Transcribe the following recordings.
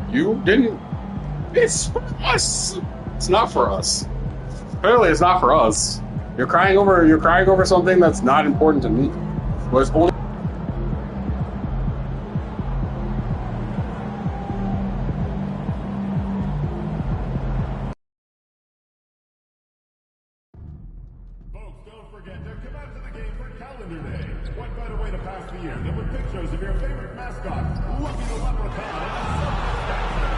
You didn't. It's for us. It's not for us. Clearly, it's not for us. You're crying over something that's not important to me. Was only. Folks, don't forget to come out to the game for Calendar Day. What better way to pass the year than with pictures of your favorite mascot, Lucky the Leprechaun, and the Celtics statue.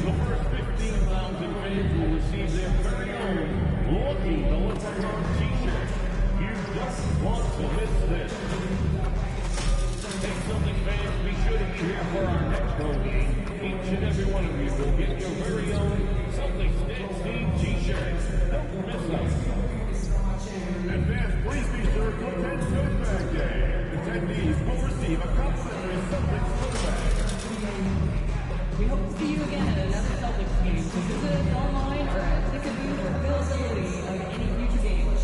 The first 15,000 fans will receive their very own Lucky the Leprechaun t-shirt. You don't want to miss this. Hey, Celtics fans, be sure to be here for our next home game. Each and every one of you will get your very own Celtics team t-shirt. Don't miss us. And fans, please be sure to attend Tote Bag Day. Attendees will receive a complimentary Celtics tote bag. We hope to see you again at another Celtics game. So visit us online or at ticket booth or availability of any future games.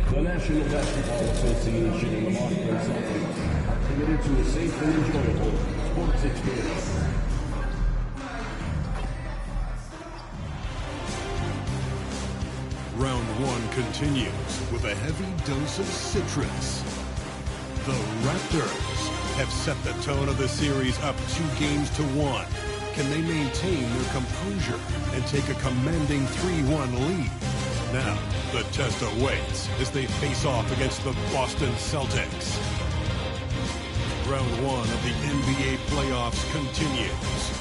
The National Basketball Association and the Boston Celtics are committed to a safe and enjoyable sports experience. Round one continues with a heavy dose of citrus. The Raptors have set the tone of the series up 2-1. Can they maintain their composure and take a commanding 3-1 lead? Now, the test awaits as they face off against the Boston Celtics. Round one of the NBA playoffs continues.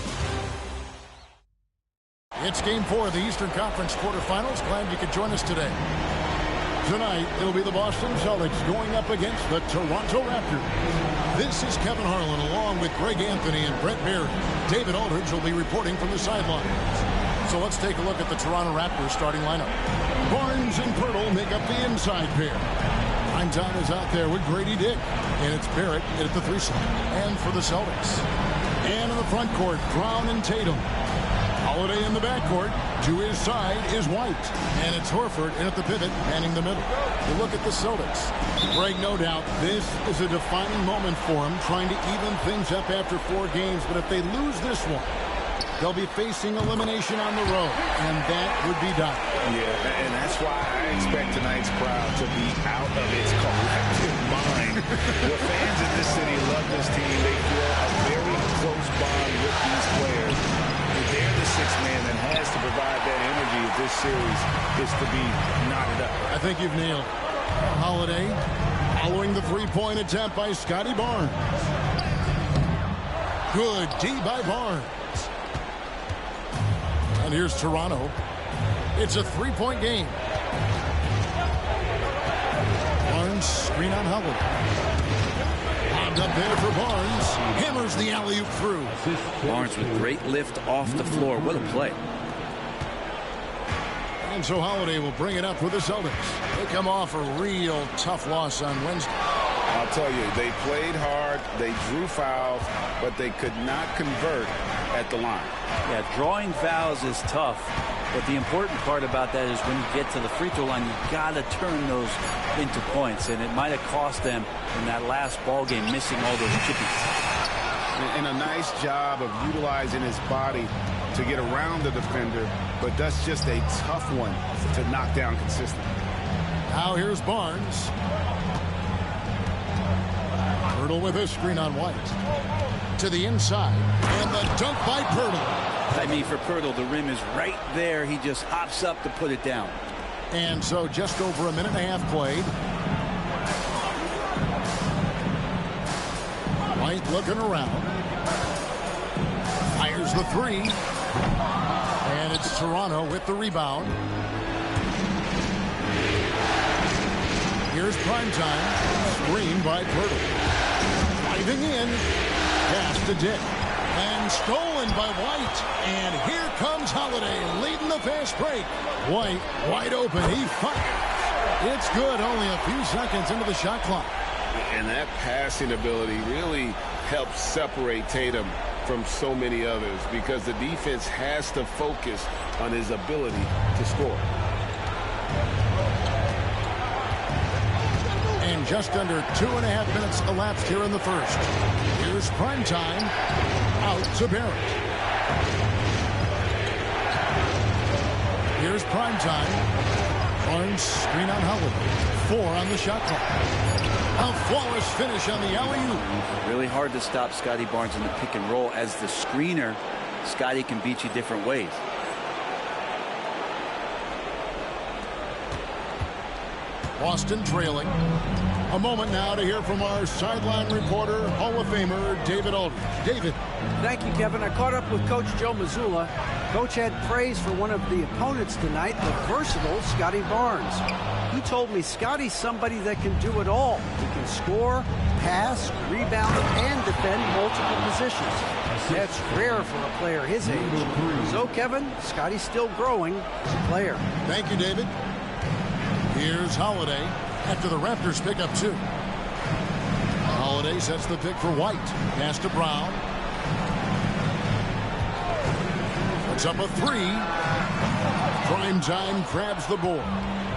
It's Game 4 of the Eastern Conference quarterfinals. Glad you could join us today. Tonight, it'll be the Boston Celtics going up against the Toronto Raptors. This is Kevin Harlan along with Greg Anthony and Brett Berry. David Aldridge will be reporting from the sidelines. So let's take a look at the Toronto Raptors starting lineup. Barnes and Pirtle make up the inside pair. Time is out there with Grady Dick. And it's Barrett at the 3 slot. And for the Celtics. And in the front court, Brown and Tatum. Holiday in the backcourt. To his side is White. And it's Horford in at the pivot, manning the middle. You look at the Celtics. Greg, no doubt, this is a defining moment for them, trying to even things up after 4 games. But if they lose this one, they'll be facing elimination on the road, and that would be dire. Yeah, and that's why I expect tonight's crowd to be out of its collective mind. The fans in this city love this team. They feel a very close bond with these players. They're the 6th man that has to provide that energy if this series is to be knotted up. I think you've nailed it. Holiday following the 3-point attempt by Scotty Barnes. Good D by Barnes. And here's Toronto. It's a 3-point game. Barnes screen on Holiday. Lobbed up there for Barnes. Hammers the alley-oop through. Barnes with great lift off the floor. What a play. And so Holiday will bring it up with the Celtics. They come off a real tough loss on Wednesday. I'll tell you, they played hard, they drew fouls, but they could not convert at the line. Yeah, drawing fouls is tough, but the important part about that is when you get to the free throw line, you got to turn those into points, and it might have cost them in that last ball game, missing all those chippies. And a nice job of utilizing his body to get around the defender, but that's just a tough one to knock down consistently. Now here's Barnes. Pirtle with a screen on White. To the inside. And the dunk by Pirtle. I mean, for Pirtle, the rim is right there. He just hops up to put it down. And so just over a minute and a half played. White looking around. Fires the 3. And it's Toronto with the rebound. Here's primetime. Screen by Pirtle. Driving in. Pass to Dick. And stolen by White. And here comes Holiday leading the fast break. White wide open. He fires. It's good. Only a few seconds into the shot clock. And that passing ability really helps separate Tatum from so many others because the defense has to focus on his ability to score. And just under 2.5 minutes elapsed here in the first. Here's Primetime. Out to Barrett. Here's Primetime. Barnes screen on Holiday. 4 on the shot clock. A flawless finish on the alley-oop. Really hard to stop Scotty Barnes in the pick and roll. As the screener, Scotty can beat you different ways. Boston trailing. A moment now to hear from our sideline reporter, Hall of Famer David Aldridge. David. Thank you, Kevin. I caught up with Coach Joe Mazzulla. Coach had praise for one of the opponents tonight, the versatile Scotty Barnes. He told me Scotty's somebody that can do it all. He can score, pass, rebound, and defend multiple positions. That's rare for a player his age. So, Kevin, Scotty's still growing as a player. Thank you, David. Here's Holiday after the Raptors pick up 2. Holiday sets the pick for White. Pass to Brown. Puts up a 3. Primetime grabs the board.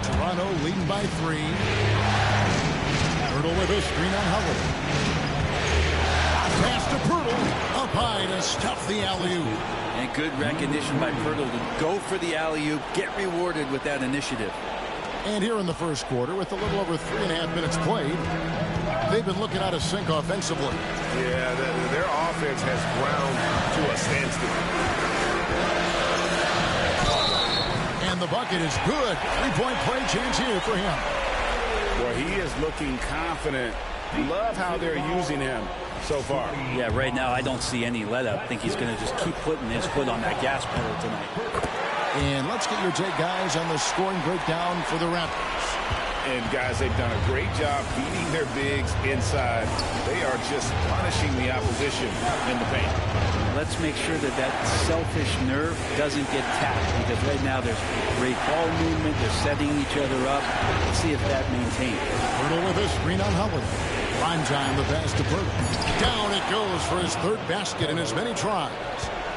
Toronto leading by 3. Pirtle with a screen on Holiday. Pass to Pirtle. Up high to stuff the alley-oop. And good recognition by Pirtle to go for the alley-oop, get rewarded with that initiative. And here in the first quarter, with a little over 3.5 minutes played, they've been looking out of sync offensively. Yeah, their offense has ground to a standstill. And the bucket is good. 3-point play chance here for him. Well, he is looking confident. Love how they're using him so far. Yeah, right now I don't see any let up. I think he's going to just keep putting his foot on that gas pedal tonight. And let's get your take, guys, on the scoring breakdown for the Raptors. And, guys, they've done a great job beating their bigs inside. They are just punishing the opposition in the paint. Let's make sure that that selfish nerve doesn't get tapped, because right now there's great ball movement. They're setting each other up. Let's see if that maintains. Pirtle with a screen on Holiday. Primetime, the pass to Pirtle. Down it goes for his 3rd basket in as many tries.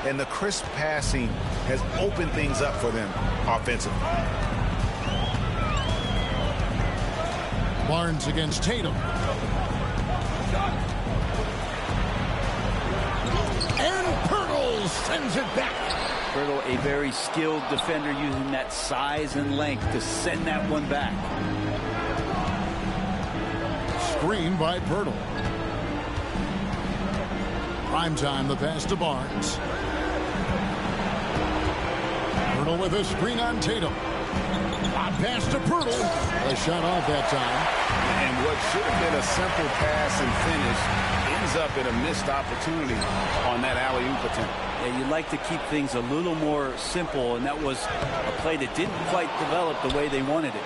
And the crisp passing has opened things up for them offensively. Barnes against Tatum. And Pirtle sends it back. Pirtle, a very skilled defender, using that size and length to send that one back. Screen by Pirtle. Primetime, the pass to Barnes. Pirtle with a screen on Tatum. A pass to Pirtle. A shot off that time. And what should have been a simple pass and finish ends up in a missed opportunity on that alley-oop attempt. Yeah, you'd like to keep things a little more simple, and that was a play that didn't quite develop the way they wanted it.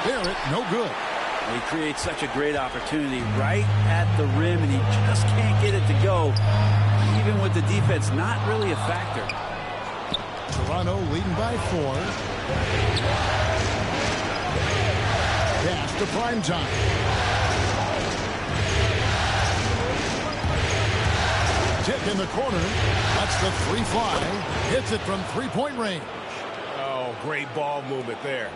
Barrett, no good. He creates such a great opportunity right at the rim, and he just can't get it to go. Even with the defense not really a factor. Toronto leading by 4. Pass to Primetime. Tip in the corner. That's the 3 fly. Hits it from 3-point range. Oh, great ball movement there.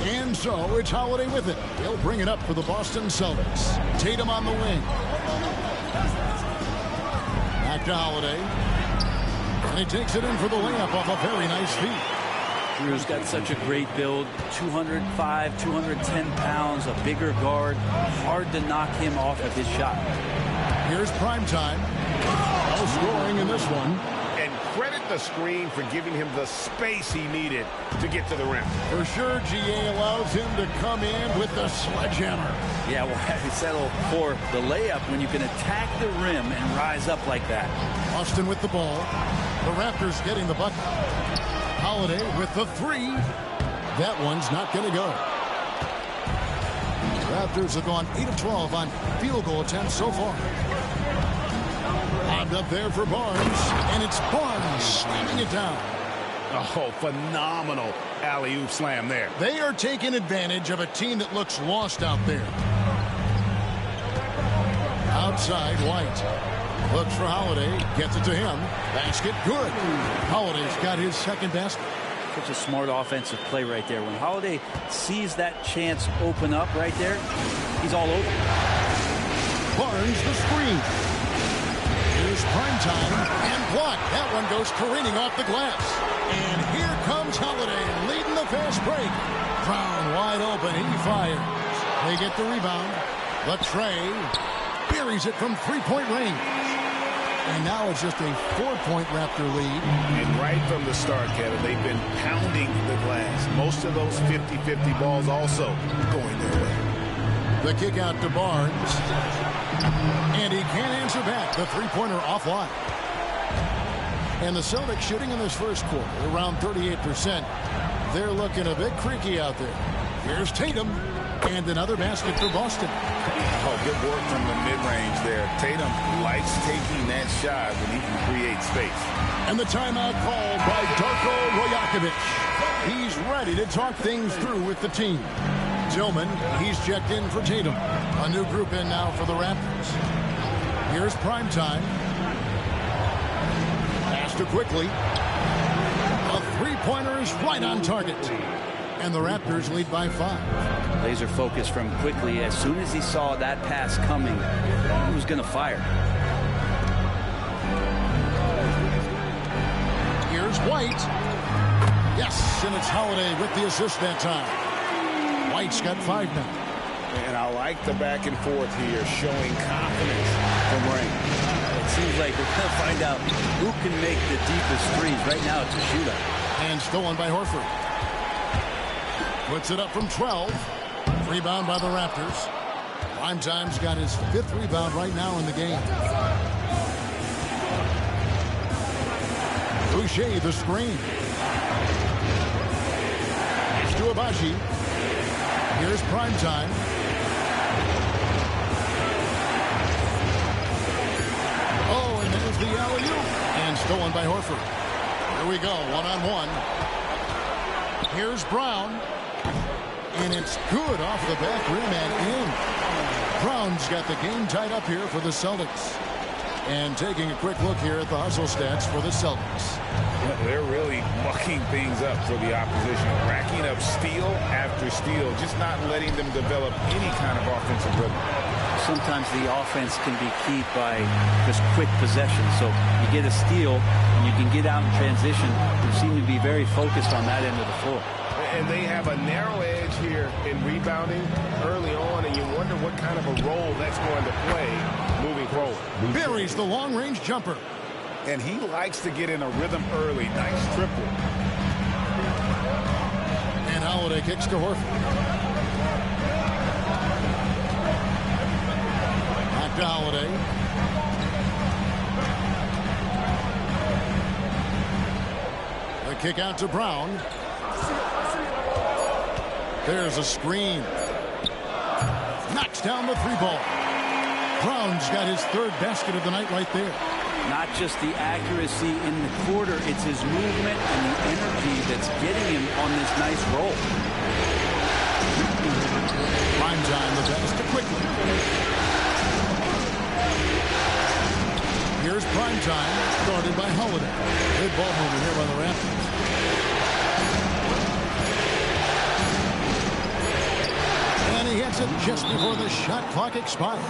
And so it's Holiday with it. He'll bring it up for the Boston Celtics. Tatum on the wing. Back to Holiday. And he takes it in for the layup off a very nice feed. Drew's got such a great build. 205, 210 pounds, a bigger guard. Hard to knock him off of his shot. Here's Primetime. No scoring in this one. And credit the screen for giving him the space he needed to get to the rim. For sure, GA allows him to come in with the sledgehammer. Yeah, well, have you settle for the layup when you can attack the rim and rise up like that? Austin with the ball. The Raptors getting the bucket. Holiday with the 3. That one's not going to go. Raptors have gone 8 of 12 on field goal attempts so far. Lobbed up there for Barnes, and it's Barnes slamming it down. Oh, phenomenal alley-oop slam there. They are taking advantage of a team that looks lost out there. Outside, White. Looks for Holiday. Gets it to him. Basket good. Holiday's got his 2nd basket. Such a smart offensive play right there. When Holiday sees that chance open up right there, he's all over. Barnes the screen. Here's prime time and blocked. That one goes careening off the glass. And here comes Holiday leading the fast break. Brown wide open. He fires. They get the rebound. Latrey buries it from three-point range. And now it's just a 4-point Raptor lead. And right from the start, Kevin, they've been pounding the glass. Most of those 50-50 balls also going their way. The kick out to Barnes. And he can't answer back. The three-pointer offline. And the Celtics shooting in this first quarter around 38%. They're looking a bit creaky out there. Here's Tatum. And another basket for Boston. Oh, good work from the mid-range there. Tatum likes taking that shot when he can create space. And the timeout called by Darko Rajakovic. He's ready to talk things through with the team. Tillman, he's checked in for Tatum. A new group in now for the Raptors. Here's prime time. Pass to quickly. A three-pointer is right on target. And the Raptors lead by 5. Laser focus from quickly. As soon as he saw that pass coming, he was going to fire. Here's White. Yes, and it's Holiday with the assist that time. White's got 5 now. And I like the back and forth here, showing confidence from Ring. It seems like we're going to find out who can make the deepest threes. Right now, it's a shootout. And stolen by Horford. Puts it up from 12. Rebound by the Raptors. Primetime's got his 5th rebound right now in the game. Boucher the screen. It's to Abaji. Here's Primetime. Oh, and there's the alley-oop. And stolen by Horford. Here we go, one-on-one. Here's Brown. And it's good off the back rim and in. Brown's got the game tied up here for the Celtics. And taking a quick look here at the hustle stats for the Celtics. They're really mucking things up for the opposition. Racking up steal after steal. Just not letting them develop any kind of offensive rhythm. Sometimes the offense can be keyed by just quick possession. So you get a steal and you can get out in transition. They seem to be very focused on that end of the floor. And they have a narrow edge here in rebounding early on, and you wonder what kind of a role that's going to play moving forward. Buries the long-range jumper. And he likes to get in a rhythm early. Nice triple. And Holiday kicks to Horford. Back to Holiday. The kick out to Brown. There's a screen. Knocks down the 3-ball. Brown's got his 3rd basket of the night right there. Not just the accuracy in the quarter, it's his movement and the energy that's getting him on this nice roll. Primetime, the pass to quickly. Here's Primetime, started by Holiday. Good ball movement here by the Raptors. And he hits it just before the shot clock expires.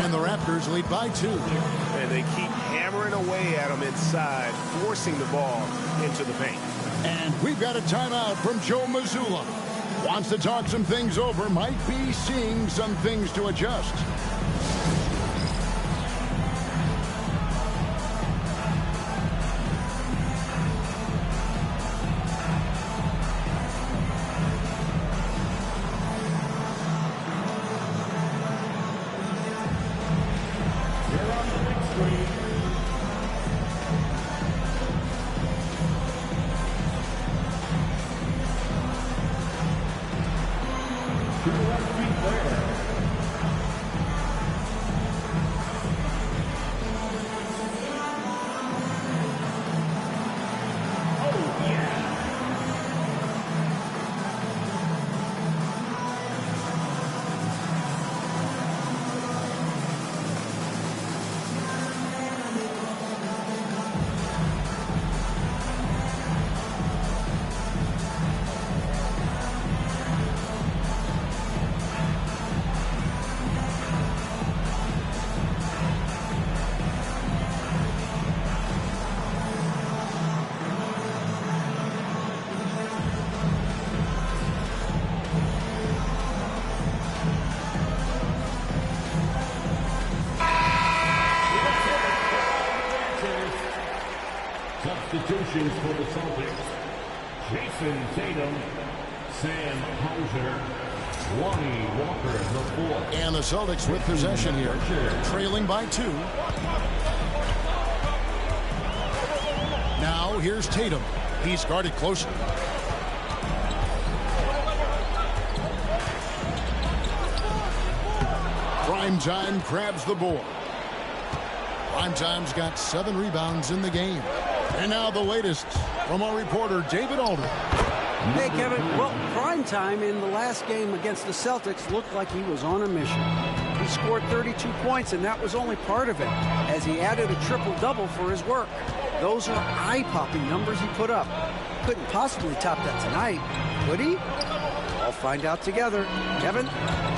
And the Raptors lead by 2. And they keep hammering away at him inside, forcing the ball into the paint. And we've got a timeout from Joe Mazzulla. Wants to talk some things over, might be seeing some things to adjust. substitutions for the Celtics. Jason Tatum, Sam Hauser, Lonnie Walker, the fourth. And the Celtics with possession here, trailing by 2. Now here's Tatum. He's guarded closely. Primetime grabs the board. Primetime's got 7 rebounds in the game. And now the latest from our reporter, David Aldridge. Hey, Kevin. Well, Primetime in the last game against the Celtics looked like he was on a mission. He scored 32 points, and that was only part of it, as he added a triple-double for his work. Those are eye-popping numbers he put up. Couldn't possibly top that tonight, could he? I'll find out together. Kevin?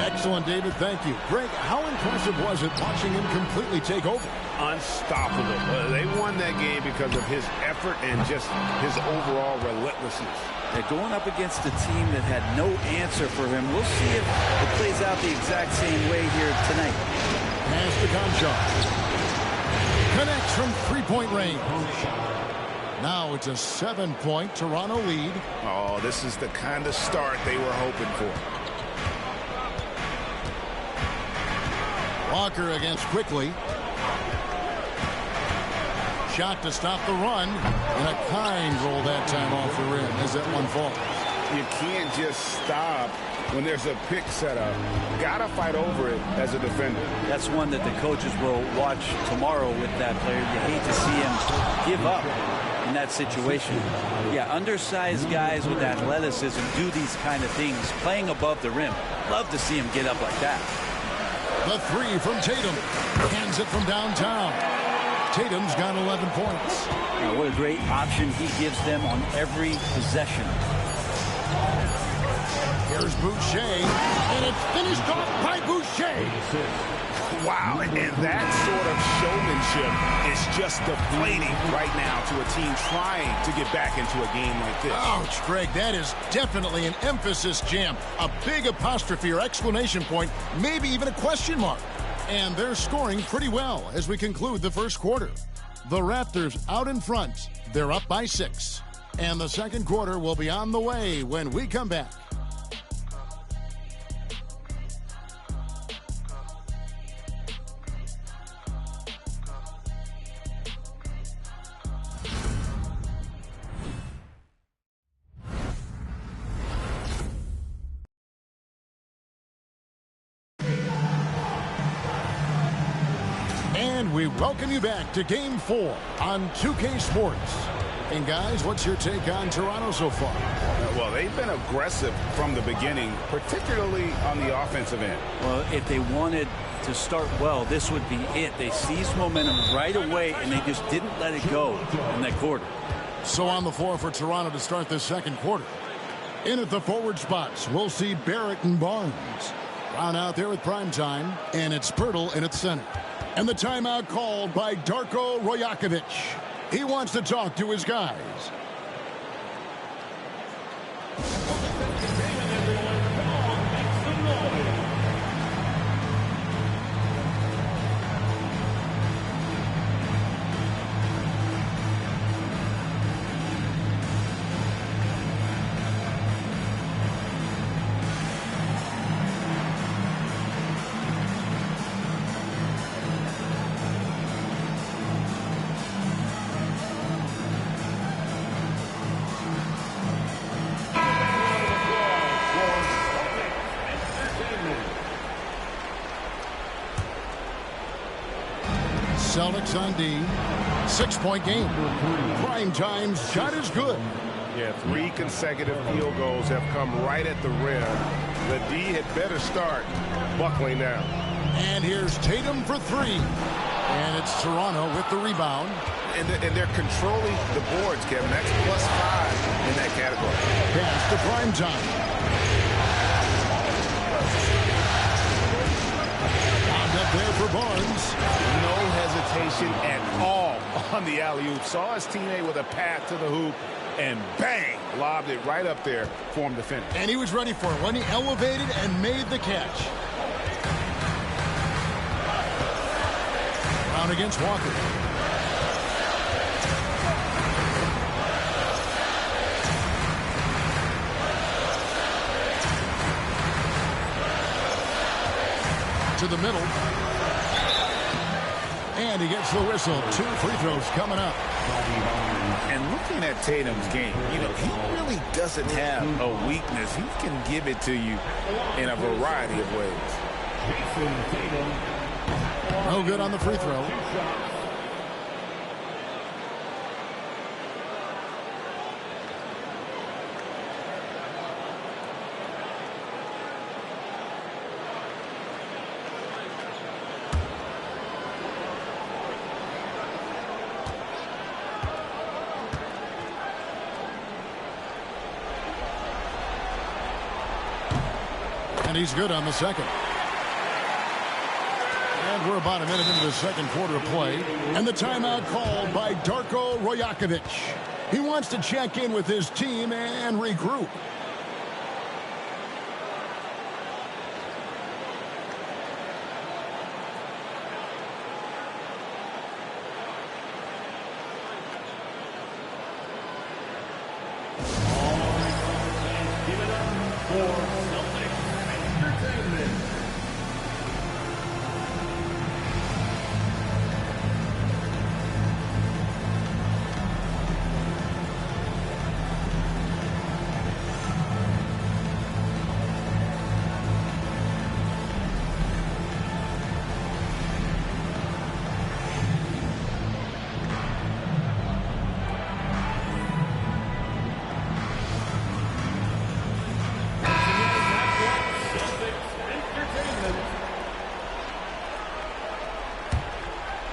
Excellent, David. Thank you. Greg, how impressive was it watching him completely take over? Unstoppable. They won that game because of his effort and just his overall relentlessness. They're going up against a team that had no answer for him. We'll see if it plays out the exact same way here tonight. Pass to Conchar. Connects from three-point range. Now it's a 7-point Toronto lead. Oh, this is the kind of start they were hoping for. Walker against Quickly. Shot to stop the run. And a kind roll that time off the rim as that one falls. You can't just stop when there's a pick set up. Gotta fight over it as a defender. That's one that the coaches will watch tomorrow with that player. You hate to see him give up in that situation. Yeah, undersized guys with athleticism do these kind of things, playing above the rim. Love to see him get up like that. The 3 from Tatum. Hands it from downtown. Tatum's got 11 points. Now, what a great option he gives them on every possession. Here's Boucher, and it's finished off by Boucher. Wow, and that sort of showmanship is just deflating right now to a team trying to get back into a game like this. Ouch, Greg, that is definitely an emphasis jam. A big apostrophe or exclamation point, maybe even a question mark. And they're scoring pretty well as we conclude the first quarter. The Raptors out in front. They're up by 6. And the second quarter will be on the way when we come back. And we welcome you back to Game 4 on 2K Sports. And guys, what's your take on Toronto so far? Well, they've been aggressive from the beginning, particularly on the offensive end. Well, if they wanted to start well, this would be it. They seized momentum right away, and they just didn't let it go in that quarter. So on the floor for Toronto to start this second quarter. In at the forward spots, we'll see Barrett and Barnes. Brown out there with Primetime, and it's Pirtle in its center. And the timeout called by Darko Rajakovic. He wants to talk to his guys. Celtics on D. 6-point game. Primetime's shot is good. Yeah, 3 consecutive field goals have come right at the rim. The D had better start buckling down. And here's Tatum for 3. And it's Toronto with the rebound. And they're controlling the boards, Kevin. That's +5 in that category. Pass to Primetime. Up there for Barnes. No hesitation at all on the alley-oop. Saw his teammate with a path to the hoop, and bang, lobbed it right up there for him to finish. And he was ready for it when he elevated and made the catch. Brown against Walker. to the middle. And he gets the whistle. 2 free throws coming up. And looking at Tatum's game, he really doesn't have a weakness. He can give it to you in a variety of ways. No good on the free throw. And he's good on the second. And we're about a minute into the second quarter of play. And the timeout called by Darko Rajakovic. He wants to check in with his team and regroup.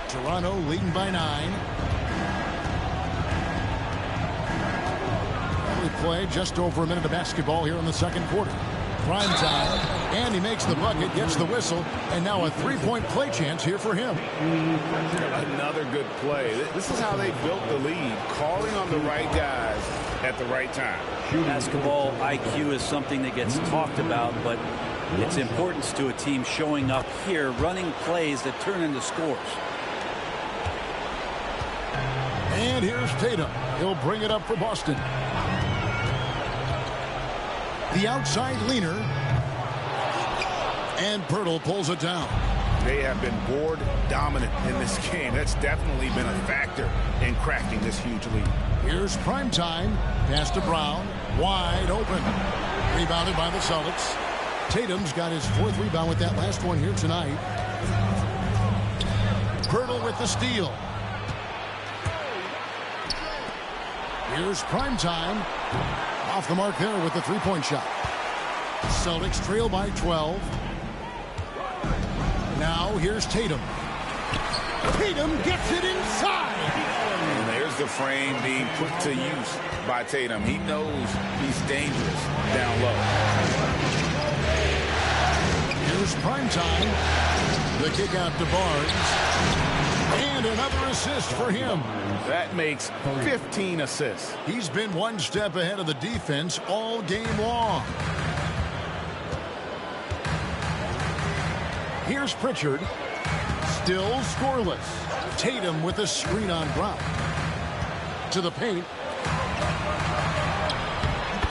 Toronto leading by 9. We play just over a minute of basketball here in the second quarter. Prime time, and he makes the bucket, gets the whistle, and now a three-point play chance here for him. Another good play. This is how they built the lead, calling on the right guys at the right time. Basketball IQ is something that gets talked about, but its importance to a team showing up here, running plays that turn into scores. And here's Tatum. He'll bring it up for Boston. The outside leaner. And Pirtle pulls it down. They have been board dominant in this game. That's definitely been a factor in cracking this huge lead. Here's prime time. Pass to Brown. Wide open. Rebounded by the Celtics. Tatum's got his 4th rebound with that last one here tonight. Pirtle with the steal. Here's prime time. Off the mark there with the three-point shot. Celtics trail by 12. Now here's Tatum. Tatum gets it inside. And there's the frame being put to use by Tatum. He knows he's dangerous down low. Here's prime time. The kick out to Barnes. And another assist for him. That makes 15 assists. He's been one step ahead of the defense all game long. Here's Pritchard. Still scoreless. Tatum with a screen on Brown. To the paint.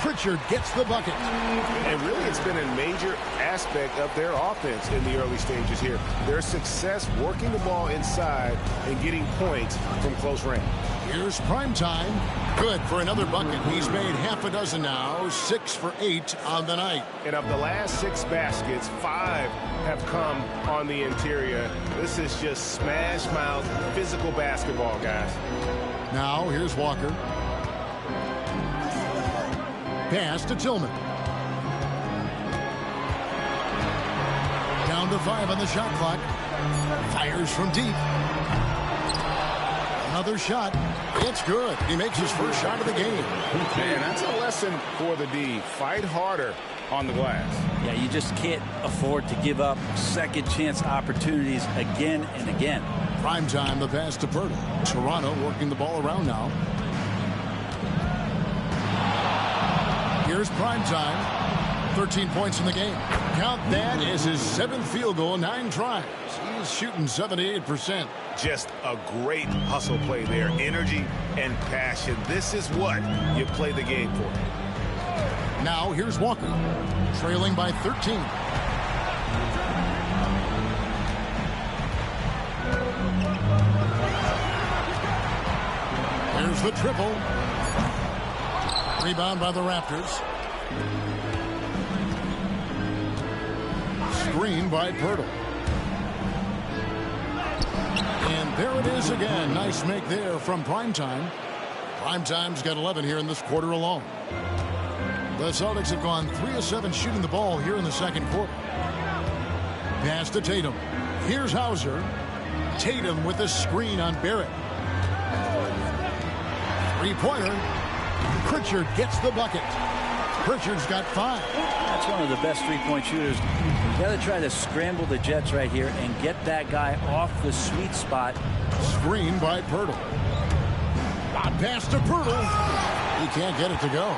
Pritchard gets the bucket. And really, it's been a major aspect of their offense in the early stages here. Their success working the ball inside and getting points from close range. Here's prime time. Good for another bucket. He's made half a dozen now. 6 for 8 on the night. And of the last 6 baskets, 5 have come on the interior. This is just smash mouth physical basketball, guys. Now here's Walker. Pass to Tillman. Down to 5 on the shot clock. Fires from deep. Another shot. It's good. He makes his first shot of the game. And that's a lesson for the D. Fight harder on the glass. Yeah, you just can't afford to give up second chance opportunities again and again. Prime time, the pass to Pirtle. Toronto working the ball around now. Here's prime time. 13 points in the game. Count that as his 7th field goal, 9 tries. He's shooting 78%. Just a great hustle play there. Energy and passion. This is what you play the game for. Now here's Walker. Trailing by 13. Here's the triple. Rebound by the Raptors. Screen by Pirtle. And there it is again. Nice make there from Primetime. Primetime's got 11 here in this quarter alone. The Celtics have gone 3 of 7 shooting the ball here in the second quarter. Pass to Tatum. Here's Hauser. Tatum with the screen on Barrett. Three-pointer. Pritchard gets the bucket. Pritchard's got 5. That's one of the best three-point shooters. You got to try to scramble the Jets right here and get that guy off the sweet spot. Screen by Pirtle. Pass to Pirtle. He can't get it to go.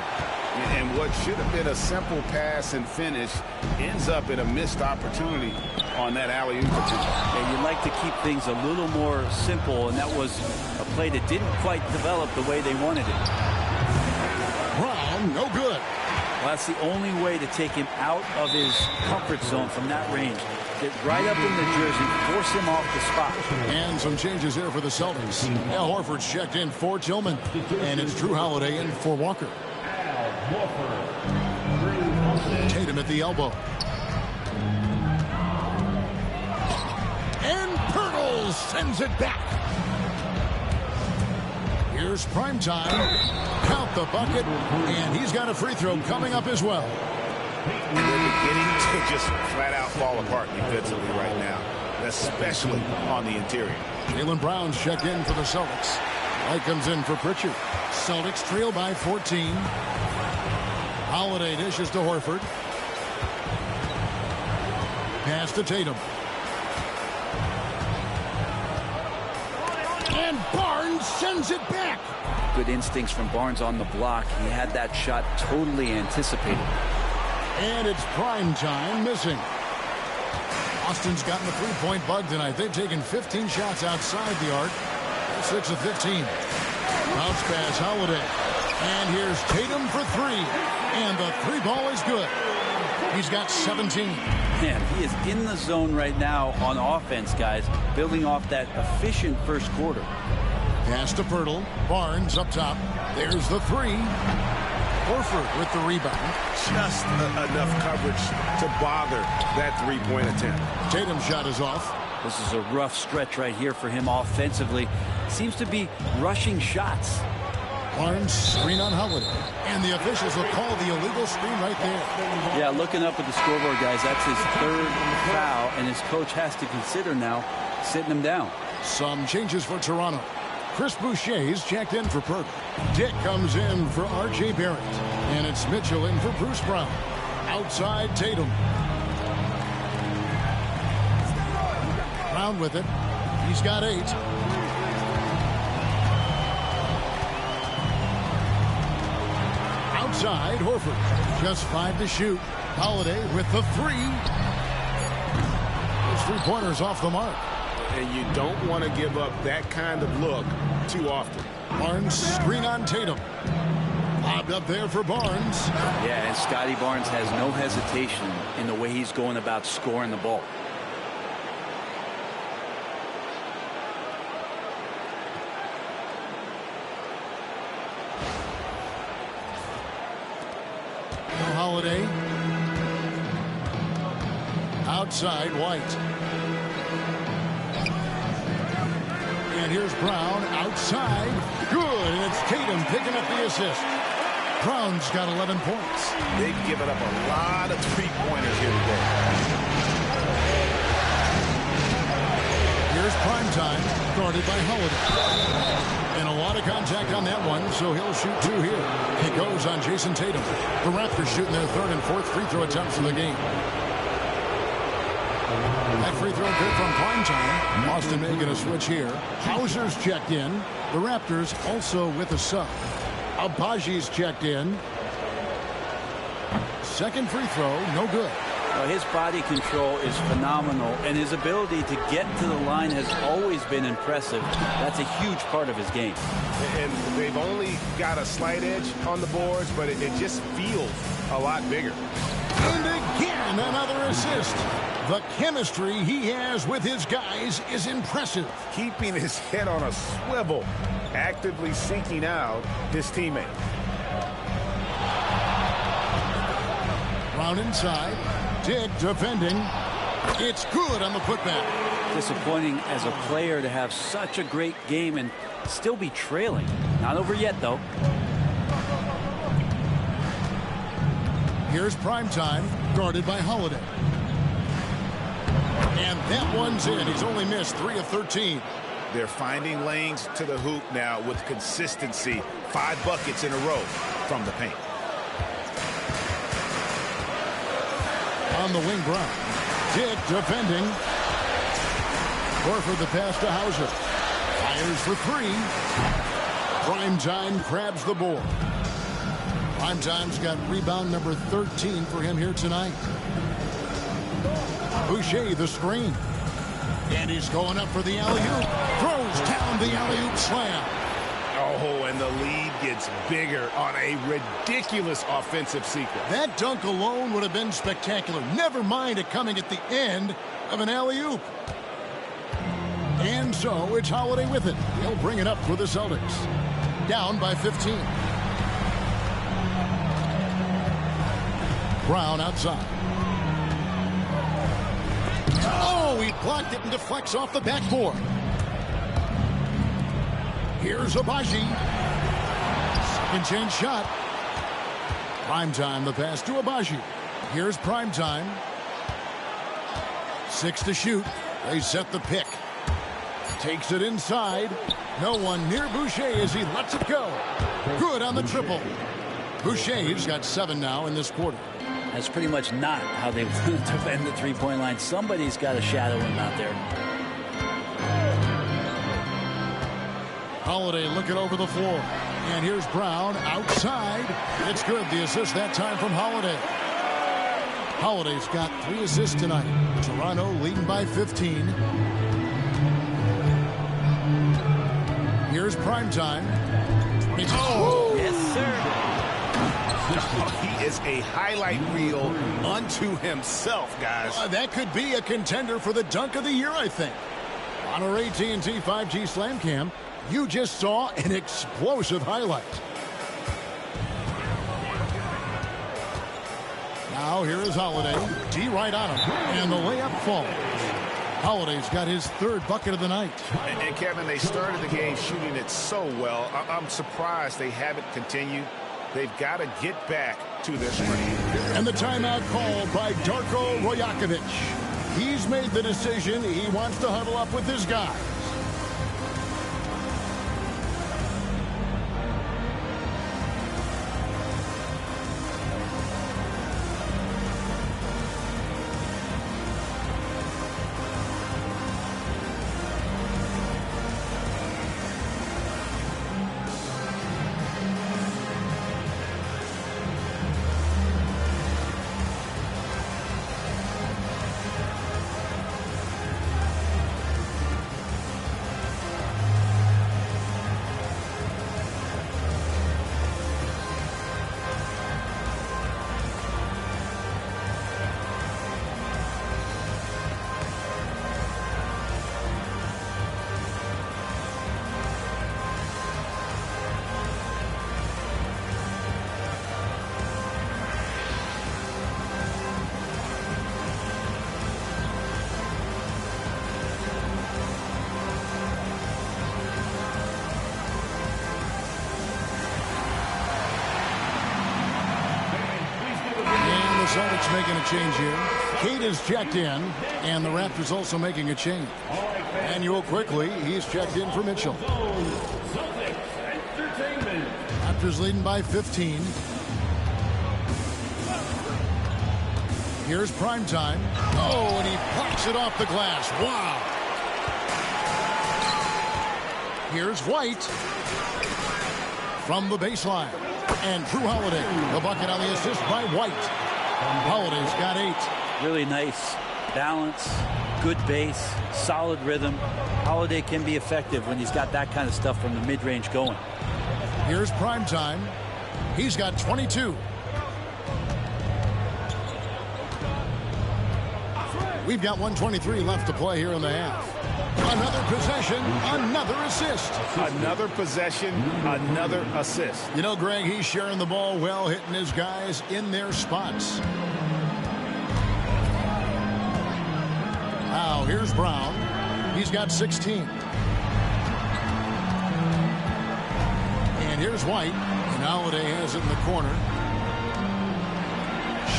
And what should have been a simple pass and finish ends up in a missed opportunity on that alley-oop attempt. And you'd like to keep things a little more simple, and that was a play that didn't quite develop the way they wanted it. Brown, no good. Well, that's the only way to take him out of his comfort zone from that range. Get right up in the jersey, force him off the spot. And some changes there for the Celtics. Al Horford's checked in for Tillman, and it's Drew Holiday in for Walker. Tatum at the elbow. And Pirtle sends it back. Here's Primetime. Count the bucket, and he's got a free throw coming up as well. They're beginning to just flat out fall apart defensively right now, especially on the interior. Jaylen Brown's checked in for the Celtics. Light comes in for Pritchard. Celtics trail by 14. Holiday dishes to Horford. Pass to Tatum. And Barnes sends it back. Good instincts from Barnes on the block. He had that shot totally anticipated. And it's Primetime missing. Austin's gotten the three-point bug tonight. They've taken 15 shots outside the arc. 6 of 15. Bounce pass, Holiday. And here's Tatum for 3. And the 3 ball is good. He's got 17. Man, he is in the zone right now on offense, guys, building off that efficient first quarter. Pass to Pirtle. Barnes up top. There's the 3. Horford with the rebound. Just enough coverage to bother that three-point attempt. Tatum's shot is off. This is a rough stretch right here for him offensively. Seems to be rushing shots. Barnes screen on Holiday. And the officials will call the illegal screen right there. Yeah, looking up at the scoreboard, guys, that's his 3rd foul, and his coach has to consider now sitting him down. Some changes for Toronto. Chris Boucher's checked in for Perk. Dick comes in for R.J. Barrett. And it's Mitchell in for Bruce Brown. Outside Tatum. Brown with it. He's got 8. Outside Horford. Just 5 to shoot. Holiday with the 3. Those 3-pointers off the mark. And you don't want to give up that kind of look too often. Barnes screen on Tatum. Lobbed up there for Barnes. Yeah, and Scotty Barnes has no hesitation in the way he's going about scoring the ball. Holiday. Outside White. And here's Brown outside. Good. And it's Tatum picking up the assist. Brown's got 11 points. They've given up a lot of three-pointers here today. Here's Primetime, guarded by Holiday. And a lot of contact on that one, so he'll shoot 2 here. It goes on Jason Tatum. The Raptors shooting their 3rd and 4th free throw attempts of the game. That free throw good from Primetime. Austin making a switch here. Hauser's checked in. The Raptors also with a sub. Abaji's checked in. Second free throw, no good. Well, his body control is phenomenal, and his ability to get to the line has always been impressive. That's a huge part of his game. And they've only got a slight edge on the boards, but it just feels a lot bigger. And again, another assist. The chemistry he has with his guys is impressive. Keeping his head on a swivel, actively seeking out his teammate. Brown inside. Dick defending. It's good on the putback. Disappointing as a player to have such a great game and still be trailing. Not over yet, though. Here's Primetime, guarded by Holiday. And that one's in. He's only missed 3 of 13. They're finding lanes to the hoop now with consistency. 5 buckets in a row from the paint. On the wing, Brown. Dick defending. Horford the pass to Hauser. Fires for 3. Primetime grabs the board. Primetime's got rebound number 13 for him here tonight. Boucher the screen. And he's going up for the alley-oop. Throws down the alley-oop slam. Oh, and the lead gets bigger on a ridiculous offensive sequence. That dunk alone would have been spectacular. Never mind it coming at the end of an alley-oop. And so it's Holiday with it. He'll bring it up for the Celtics. Down by 15. Brown outside. Oh, he blocked it and deflects off the backboard. Here's Abaji. Second chance shot. Primetime, the pass to Abaji. Here's Primetime. 6 to shoot. They set the pick. Takes it inside. No one near Boucher as he lets it go. Good on the triple. Boucher's got 7 now in this quarter. That's pretty much not how they want to defend the three-point line. Somebody's got to shadow him out there. Holiday looking over the floor. And here's Brown outside. It's good. The assist that time from Holiday. Holiday's got 3 assists tonight. Toronto leading by 15. Here's Primetime. Oh! Yes, sir. He is a highlight reel unto himself, guys. That could be a contender for the dunk of the year, I think. On our AT&T 5G Slam Cam, you just saw an explosive highlight. Now here is Holiday. D right on him. And the layup falls. Holiday's got his 3rd bucket of the night. And Kevin, they started the game shooting it so well. I'm surprised they haven't continued. They've got to get back to their strength. And the timeout called by Darko Rojakovic. He's made the decision. He wants to huddle up with his guys. Celtics making a change here. Kate is checked in, and the Raptors also making a change. Manuel quickly, he's checked in for Mitchell. Raptors leading by 15. Here's Primetime. Oh, and he plucks it off the glass. Wow. Here's White from the baseline. And Drew Holiday, the bucket on the assist by White. Holiday's got 8. Really nice balance, good base, solid rhythm. Holiday can be effective when he's got that kind of stuff from the mid-range going. Here's Primetime. He's got 22. We've got 1:23 left to play here in the half. Another possession, another assist. Another possession, another assist. You know, Greg, he's sharing the ball well, hitting his guys in their spots. Now, here's Brown. He's got 16. And here's White. And Holiday has it in the corner.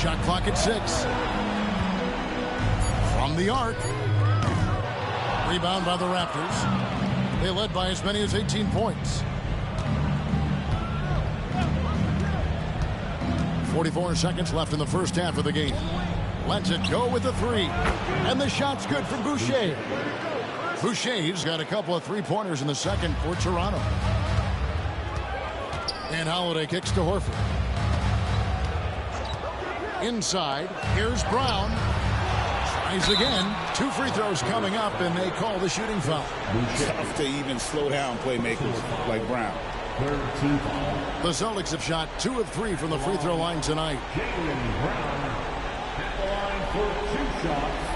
Shot clock at 6. From the arc. Rebound by the Raptors. They led by as many as 18 points. 44 seconds left in the first half of the game. Lets it go with the 3. And the shot's good from Boucher. Boucher's got a couple of three-pointers in the second for Toronto. And Holiday kicks to Horford. Inside, here's Brown. Tries again. 2 free throws coming up, and they call the shooting foul. Tough to even slow down playmakers like Brown. The Celtics have shot 2 of 3 from the free throw line tonight. Jaylen Brown at the line for 2 shots.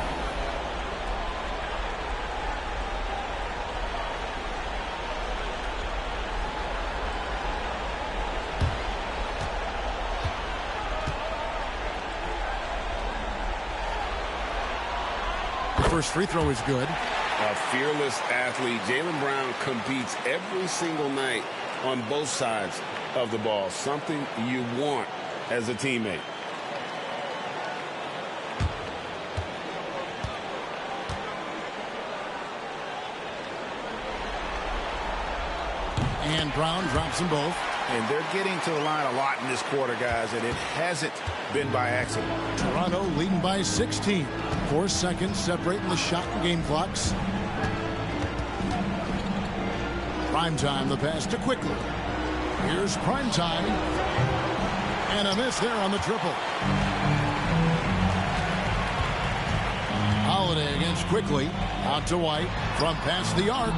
The first free throw is good. A fearless athlete. Jaylen Brown competes every single night on both sides of the ball. Something you want as a teammate. And Brown drops them both. And they're getting to the line a lot in this quarter, guys, and it hasn't been by accident. Toronto leading by 16. 4 seconds separating the shot and game clocks. Primetime, the pass to Quickly. Here's Primetime. And a miss there on the triple. Holiday against Quickly. Out to White. From past the arc.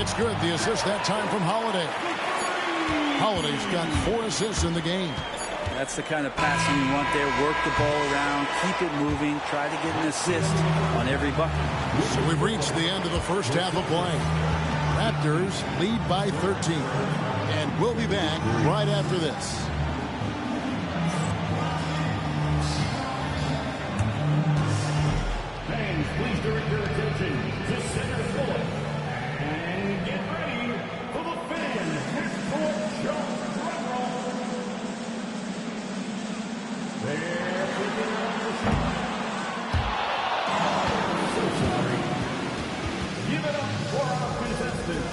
It's good. The assist that time from Holiday. Holiday's got 4 assists in the game. That's the kind of passing you want there. Work the ball around, keep it moving, try to get an assist on every bucket. So we've reached the end of the first half of play. Raptors lead by 13. And we'll be back right after this. Fans, please direct your attention to center court. And get ready for the fan half-court shot drum roll. They're picking up the shot. So sorry. Give it up for our contestants.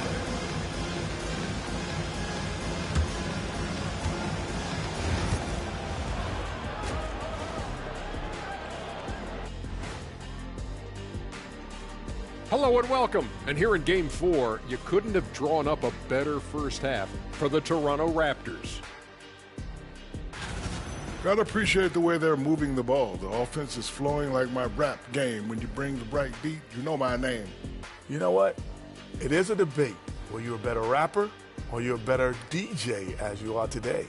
Hello and welcome. And here in Game 4, you couldn't have drawn up a better first half for the Toronto Raptors. Gotta appreciate the way they're moving the ball. The offense is flowing like my rap game. When you bring the bright beat, you know my name. You know what? It is a debate. Were you a better rapper or you're a better DJ as you are today?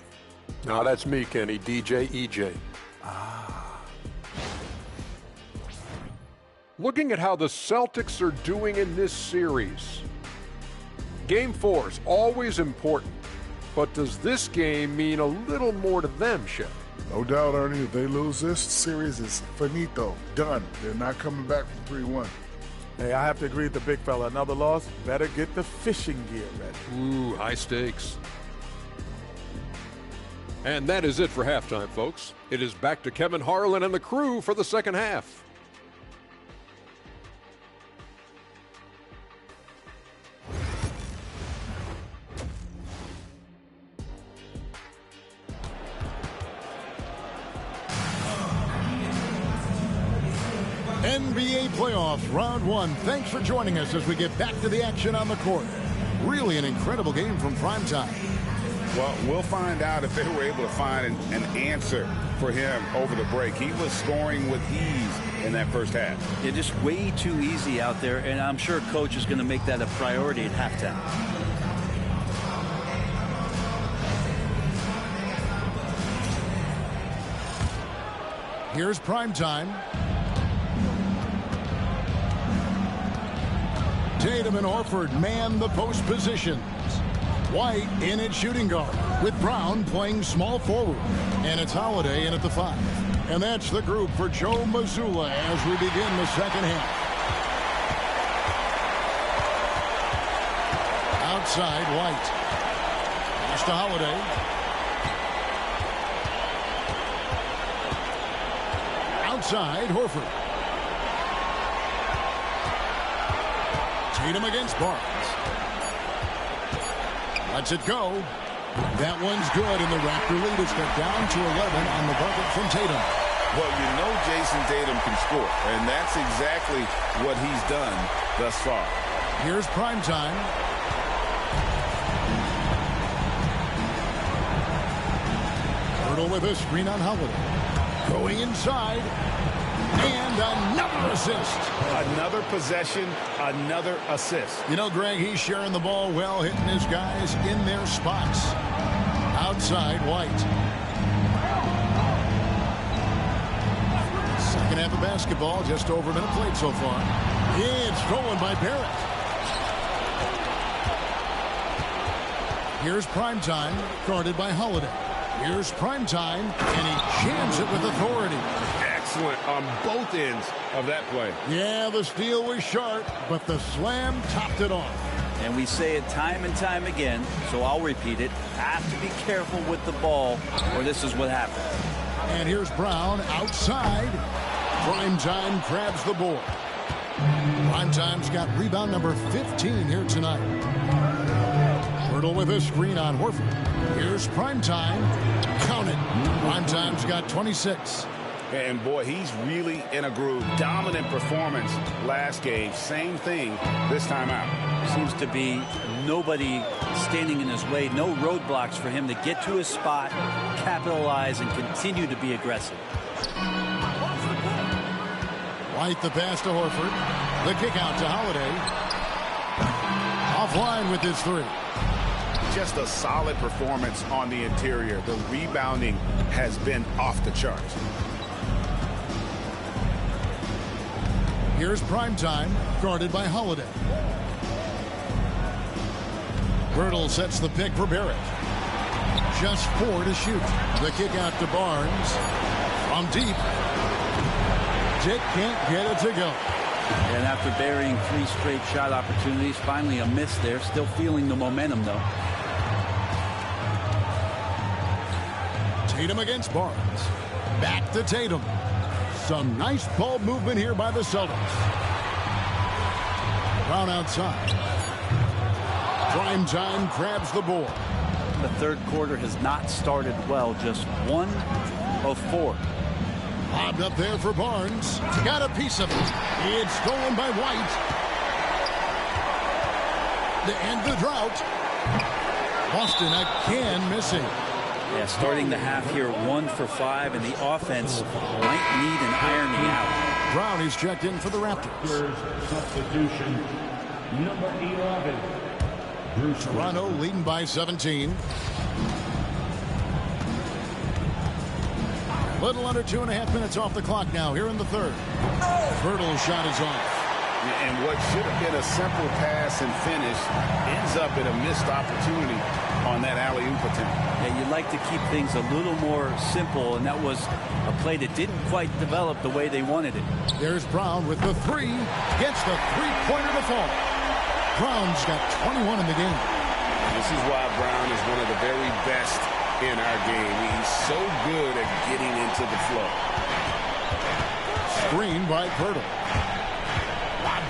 No, that's me, Kenny. DJ EJ. Looking at how the Celtics are doing in this series. Game 4 is always important, but does this game mean a little more to them, Shep? No doubt, Ernie, if they lose this series, is finito, done. They're not coming back from 3-1. Hey, I have to agree with the big fella. Another loss, better get the fishing gear ready. Ooh, high stakes. And that is it for halftime, folks. It is back to Kevin Harlan and the crew for the second half. NBA playoffs, round 1. Thanks for joining us as we get back to the action on the court. Really an incredible game from Primetime. Well, we'll find out if they were able to find an answer for him over the break. He was scoring with ease in that first half. It's just way too easy out there, and I'm sure Coach is going to make that a priority at halftime. Here's Primetime. Tatum and Horford man the post positions. White in at shooting guard, with Brown playing small forward. And it's Holiday in at the 5. And that's the group for Joe Mazzulla as we begin the second half. Outside, White. Pass to Holiday. Outside, Horford. Tatum against Barnes. Lets it go. That one's good, and the Raptor lead is cut down to 11 on the bucket from Tatum. Well, you know Jason Tatum can score, and that's exactly what he's done thus far. Here's prime time. Hurdle with a screen on Holiday. Going inside. And another assist. Another possession, another assist. You know, Greg, he's sharing the ball well, hitting his guys in their spots. Outside, White. Second half of basketball, just over a minute played so far. It's stolen by Barrett. Here's primetime, guarded by Holiday. Here's primetime, and he jams it with authority. Excellent on both ends of that play. Yeah, the steal was sharp, but the slam topped it off. And we say it time and time again, so I'll repeat it. Have to be careful with the ball, or this is what happens. And here's Brown outside. Primetime grabs the board. Primetime's got rebound number 15 here tonight. Hurdle with a screen on Horford. Here's Primetime. Count it. Primetime's got 26. And boy, he's really in a groove. Dominant performance last game. Same thing this time out. Seems to be nobody standing in his way. No roadblocks for him to get to his spot, capitalize, and continue to be aggressive. White the pass to Horford. The kick out to Holiday. Offline with his 3. Just a solid performance on the interior. The rebounding has been off the charts. Here's Primetime, guarded by Holiday. Birtle sets the pick for Barrett. Just 4 to shoot. The kick out to Barnes. From deep. Dick can't get it to go. And after burying 3 straight shot opportunities, finally a miss there. Still feeling the momentum, though. Tatum against Barnes. Back to Tatum. Some nice ball movement here by the Celtics. Brown outside. Primetime grabs the board. The third quarter has not started well. Just 1 of 4. Lobbed up there for Barnes. Got a piece of it. It's stolen by White. To end the drought. Boston again missing. Yeah, starting the half here 1 for 5, and the offense might need an ironing out. Brown is checked in for the Raptors. Substitution number 11. Toronto leading by 17. Little under 2.5 minutes off the clock now here in the third. Birtle's shot is off. And what should have been a simple pass and finish ends up in a missed opportunity on that alley-oop attempt. Yeah, you'd like to keep things a little more simple, and that was a play that didn't quite develop the way they wanted it. There's Brown with the 3. Gets the 3-pointer to fall. Brown's got 21 in the game. This is why Brown is one of the very best in our game. He's so good at getting into the flow. Screen by Pirtle.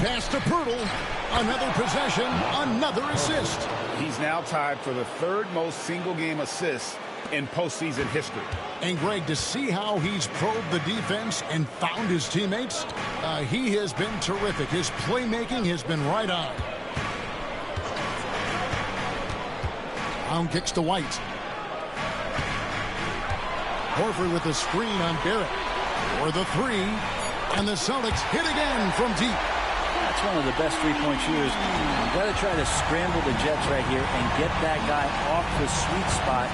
Pass to Pirtle. Another possession, another assist. He's now tied for the 3rd most single-game assists in postseason history. And Greg, to see how he's probed the defense and found his teammates, he has been terrific. His playmaking has been right on. Brown kicks to White. Horford with the screen on Barrett. For the 3. And the Celtics hit again from deep. That's one of the best three-point shooters. You've got to try to scramble the Jets right here and get that guy off the sweet spot.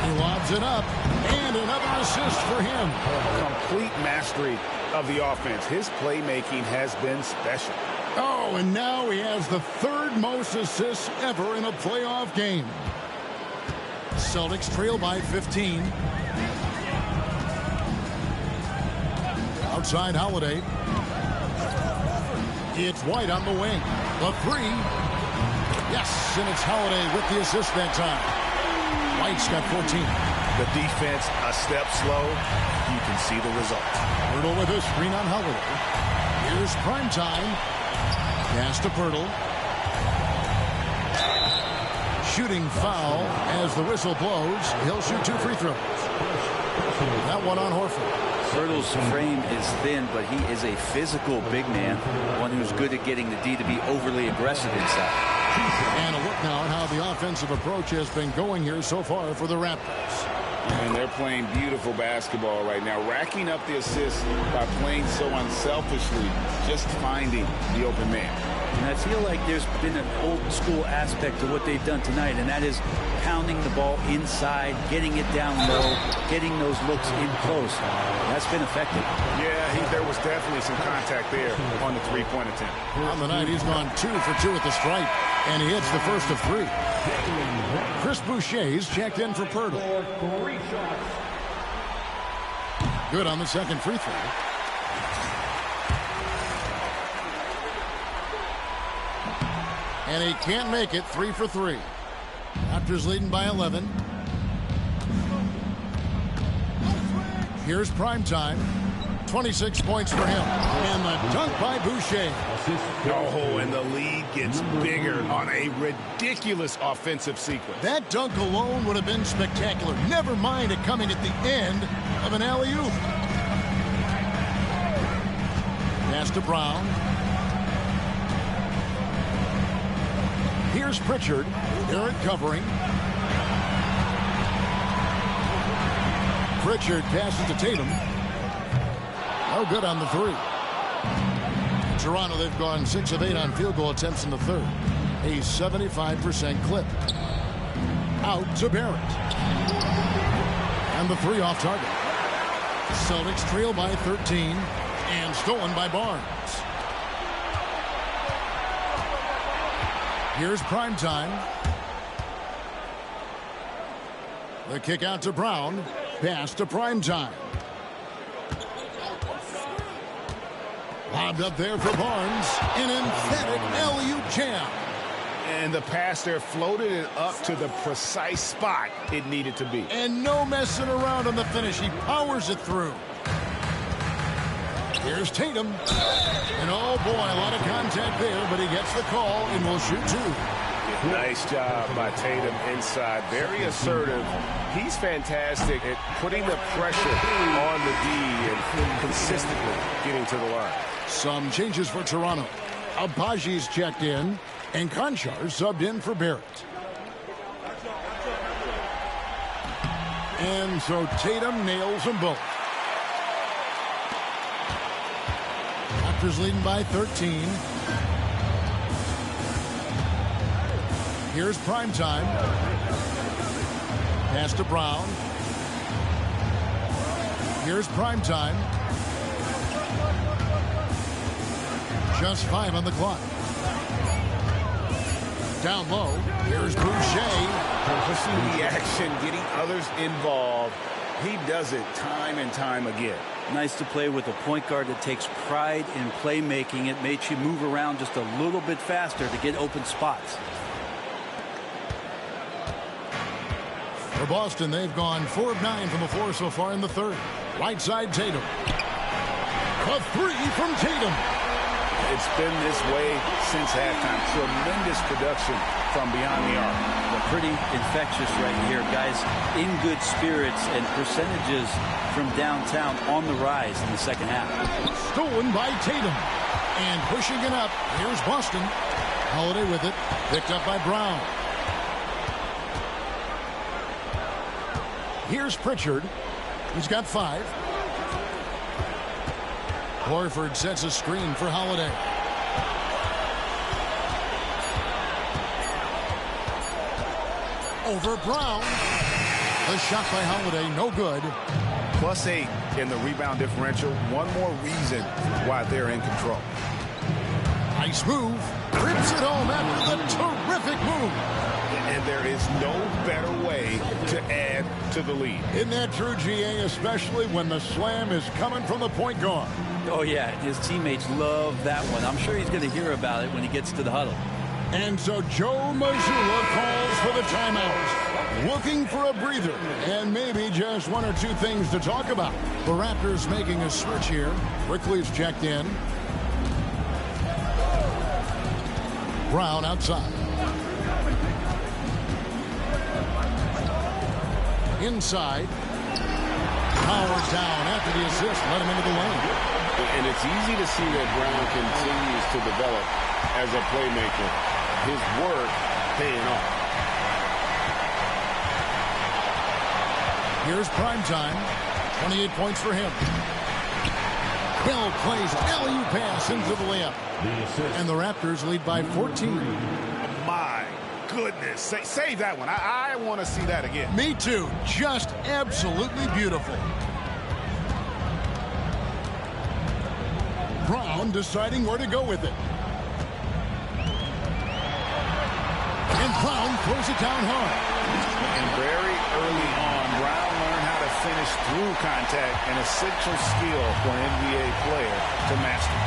He lobs it up, and another assist for him. Complete mastery of the offense. His playmaking has been special. Oh, and now he has the third most assists ever in a playoff game. Celtics trail by 15. Outside Holiday. It's White on the wing. The three. Yes, and it's Holiday with the assist that time. White's got 14. The defense a step slow. You can see the result. Pirtle with a screen on Holiday. Here's primetime. Pass to Pirtle. Shooting foul as the whistle blows. He'll shoot 2 free throws. That one on Horford. Pirtle's frame is thin, but he is a physical big man, one who's good at getting the D to be overly aggressive inside. And a look now at how the offensive approach has been going here so far for the Raptors. And they're playing beautiful basketball right now, racking up the assists by playing so unselfishly, just finding the open man. And I feel like there's been an old school aspect to what they've done tonight, and that is pounding the ball inside, getting it down low, getting those looks in close. That's been effective. Yeah, there was definitely some contact there on the three-point attempt. On the night, he's gone 2 for 2 at the stripe, and he hits the first of 3. Chris Boucher's checked in for Pirtle. Good on the second free throw. And he can't make it. 3 for 3. Raptors leading by 11. Here's primetime. 26 points for him. And the dunk by Boucher. Oh, and the lead gets bigger on a ridiculous offensive sequence. That dunk alone would have been spectacular. Never mind it coming at the end of an alley-oop. Pass to Brown. Here's Pritchard. Garrett covering. Pritchard passes to Tatum. No good on the 3. Toronto, they've gone 6 of 8 on field goal attempts in the third. A 75% clip. Out to Barrett. And the 3 off target. Celtics trail by 13 and stolen by Barnes. Here's primetime. The kick out to Brown. Pass to primetime. Lobbed up there for Barnes. An emphatic alley-oop jam. And the pass there floated it up to the precise spot it needed to be. And no messing around on the finish. He powers it through. Here's Tatum. And oh boy, a lot of contact there, but he gets the call and will shoot 2. Nice job by Tatum inside. Very assertive. He's fantastic at putting the pressure on the D and consistently getting to the line. Some changes for Toronto. Abaji's checked in, and Conchar subbed in for Barrett. And so Tatum nails them both. Raptors leading by 13. Here's primetime. Pass to Brown. Here's primetime. Just 5 on the clock. Down low. Here's Boucher. Pushing the action, getting others involved. He does it time and time again. Nice to play with a point guard that takes pride in playmaking. It makes you move around just a little bit faster to get open spots. For Boston, they've gone 4 of 9 from the floor so far in the third. Right side, Tatum. A 3 from Tatum. It's been this way since halftime. Tremendous production from beyond the arc. They're pretty infectious right here. Guys in good spirits and percentages from downtown on the rise in the second half. Stolen by Tatum. And pushing it up. Here's Boston. Holiday with it. Picked up by Brown. Here's Pritchard. He's got 5. Horford sets a screen for Holiday. Over Brown. The shot by Holiday, no good. +8 in the rebound differential. One more reason why they're in control. Nice move. Rips it home after the terrific move. And there is no better way to add to the lead. Isn't that true, GA, especially when the slam is coming from the point guard? Oh, yeah, his teammates love that one. I'm sure he's going to hear about it when he gets to the huddle. And so Joe Mazzulla calls for the timeout. Looking for a breather and maybe just one or two things to talk about. The Raptors making a switch here. Quickly's checked in. Brown outside. Inside. Howard down after the assist. Let him into the lane. And it's easy to see that Brown continues to develop as a playmaker. His work paying off. Here's prime time. 28 points for him. Well placed alley-oop pass into the layup. And the Raptors lead by 14. My goodness. Save that one. I want to see that again. Me too. Just absolutely beautiful. Brown deciding where to go with it. And Brown throws it down hard. And very early on, Brown learned how to finish through contact, an essential skill for an NBA player to master.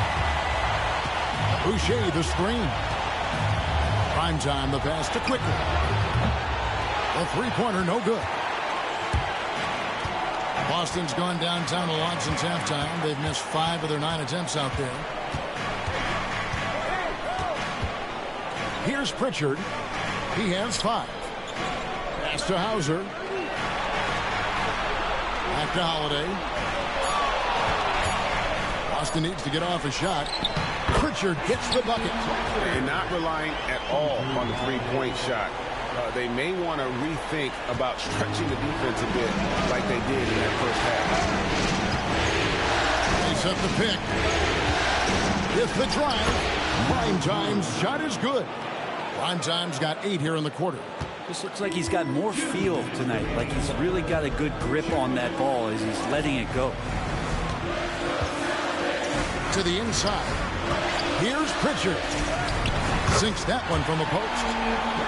Boucher the screen. Prime time, the pass to Quickly. The three-pointer, no good. Boston's gone downtown a lot since halftime. They've missed 5 of their 9 attempts out there. Here's Pritchard. He has 5. Pass to Hauser. Back to Holiday. Boston needs to get off a shot. Pritchard gets the bucket. And not relying at all on the three-point shot. They may want to rethink about stretching the defense a bit like they did in that first half. They set the pick. It's the drive. Prime Time's shot is good. Prime Time's got 8 here in the quarter. This looks like he's got more feel tonight, like he's really got a good grip on that ball as he's letting it go. To the inside. Here's Pritchard. Sinks that one from the post.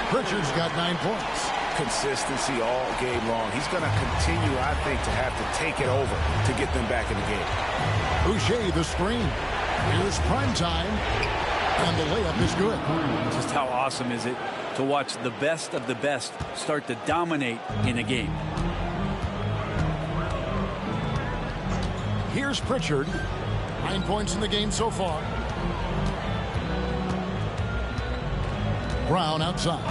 Pritchard's got 9 points. Consistency all game long. He's going to continue, I think, to have to take it over to get them back in the game. Boucher the screen. Here's prime time. And the layup is good. Just how awesome is it to watch the best of the best start to dominate in a game. Here's Pritchard. 9 points in the game so far. Brown outside.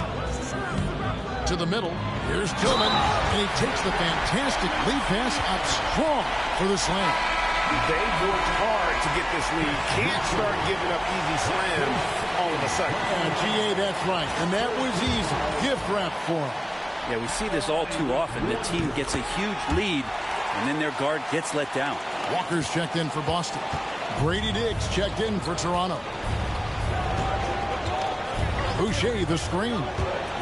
To the middle. Here's Tillman. And he takes the fantastic lead pass out strong for the slam. They've worked hard to get this lead. Can't start giving up easy slams all of a sudden. GA, that's right. And that was easy. Gift wrap for him. Yeah, we see this all too often. The team gets a huge lead, and then their guard gets let down. Walker's checked in for Boston. Brady Diggs checked in for Toronto. Boucher the screen.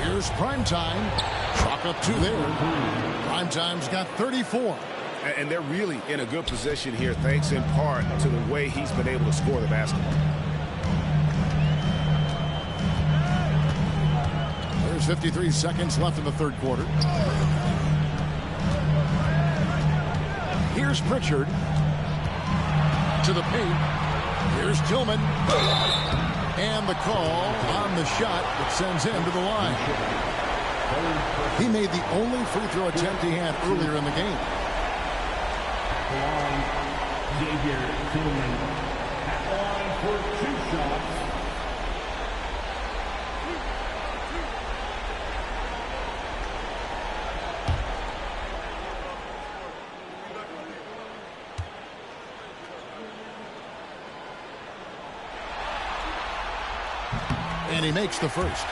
Here's Primetime. Chalk up 2 there. Primetime's got 34. And they're really in a good position here, thanks in part to the way he's been able to score the basketball. There's 53 seconds left in the third quarter. Here's Pritchard. To the paint. Here's Tillman. And the call on the shot that sends him to the line. He made the only free throw attempt he had earlier in the game. Tillman at the line for 2 shots. And he makes the first.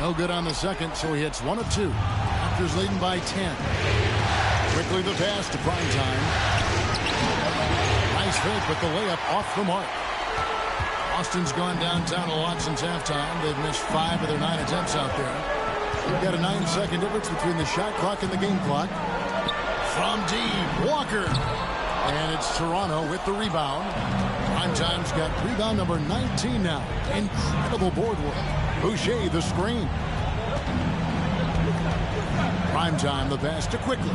No good on the second, so he hits 1 of 2. Raptors leading by 10. Quickly the pass to Primetime. Nice fake, but the layup off the mark. Boston's gone downtown a lot since halftime. They've missed 5 of their 9 attempts out there. We've got a 9-second difference between the shot clock and the game clock. From deep, Walker. And it's Toronto with the rebound. Primetime's got rebound number 19 now. Incredible board work. Boucher the screen. Primetime the pass to Quickly.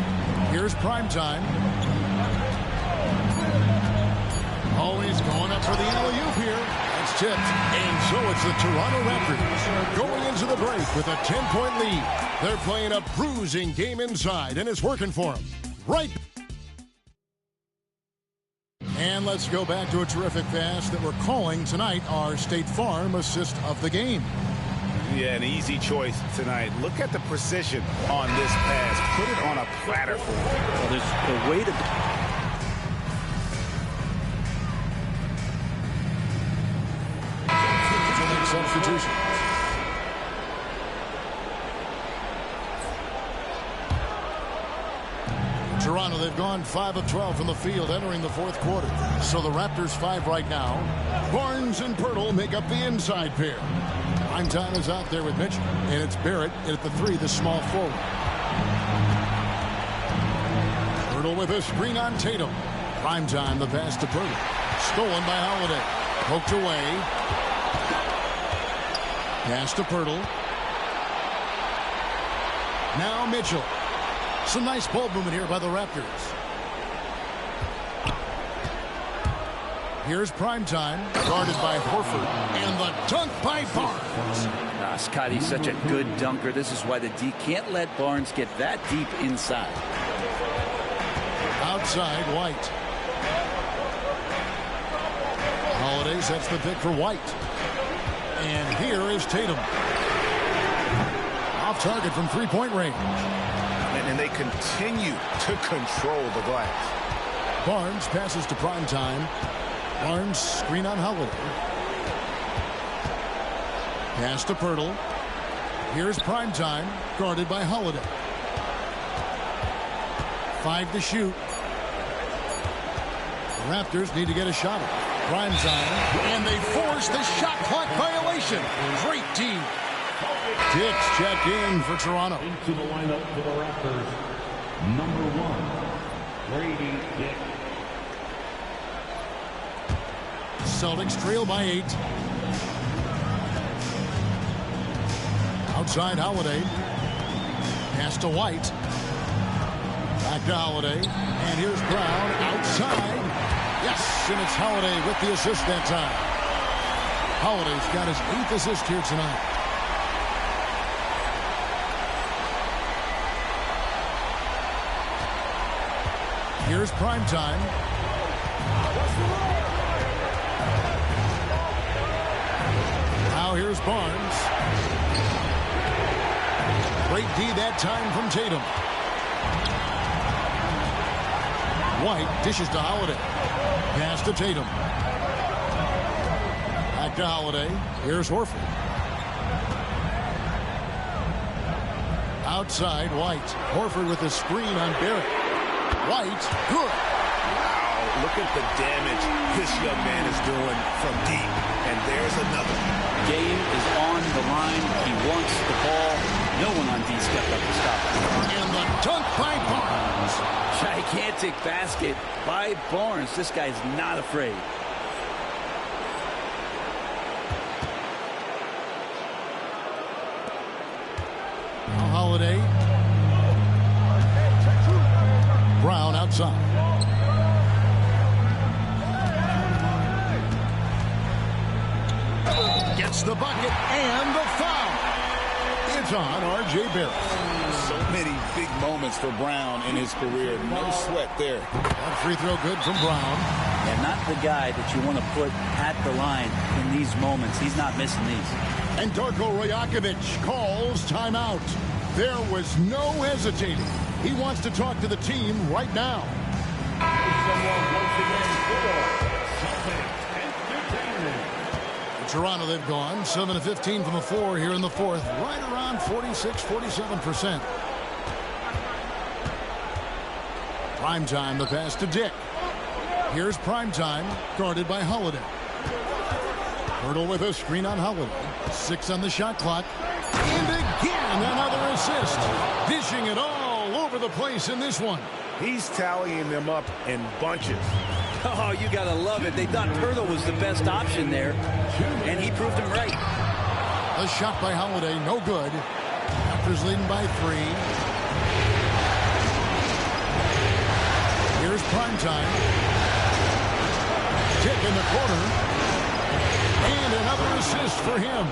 Here's Primetime. Always going up for the alley-oop here. That's tipped. And so it's the Toronto Raptors going into the break with a 10-point lead. They're playing a bruising game inside, and it's working for them. Right. And let's go back to a terrific pass that we're calling tonight our State Farm assist of the game. Yeah, an easy choice tonight. Look at the precision on this pass. Put it on a platter for him. Well, there's the way to... Substitution. Toronto, they've gone 5 of 12 from the field entering the fourth quarter. So the Raptors 5 right now. Barnes and Pirtle make up the inside pair. Primetime is out there with Mitchell. And it's Barrett at the 3, the small forward. Pirtle with a screen on Tatum. Primetime, the pass to Pirtle. Stolen by Holiday. Poked away. Pass to Pirtle. Now Mitchell. Some nice ball movement here by the Raptors. Here's Primetime, guarded by Horford, and the dunk by Barnes. Scotty's such a good dunker. This is why the D can't let Barnes get that deep inside. Outside, White. Holiday sets the pick for White. And here is Tatum. Off target from three-point range. And they continue to control the glass. Barnes passes to Primetime. Barnes screen on Holiday. Pass to Pirtle. Here's Primetime, guarded by Holiday. 5 to shoot. The Raptors need to get a shot at Primetime, and they force the shot clock violation. Great team. Dix check in for Toronto. Into the lineup for the Raptors, number 1, Brady Dick. Celtics trail by 8. Outside Holiday. Pass to White. Back to Holiday. And here's Brown outside. Yes, and it's Holiday with the assist that time. Holiday's got his 8th assist here tonight. Here's Primetime. Now here's Barnes. Great D that time from Tatum. White dishes to Holiday. Pass to Tatum. Back to Holiday. Here's Horford. Outside, White. Horford with a screen on Barrett. White, good. Wow, look at the damage this young man is doing from deep. And there's another. Game is on the line. He wants the ball. No one on D stepped up to stop it. And the dunk by Barnes. Gigantic basket by Barnes. This guy's not afraid. Now Holiday. Brown outside. Gets the bucket and the foul. It's on R.J. Barrett. So many big moments for Brown in his career. No sweat there. One free throw good from Brown. And not the guy that you want to put at the line in these moments. He's not missing these. And Darko Rajakovic calls timeout. There was no hesitating. He wants to talk to the team right now. Toronto, they've gone 7 of 15 from the floor here in the fourth, right around 46-47%. Primetime, the pass to Dick. Here's Primetime, guarded by Holiday. Hurdle with a screen on Holiday. 6 on the shot clock. And again, another assist. Dishing it all over the place in this one. He's tallying them up in bunches. Oh, you got to love it. They thought Hurdle was the best option there, and he proved him right. A shot by Holiday, no good. Raptors leading by 3. Here's Primetime. Kick in the corner. And another assist for him.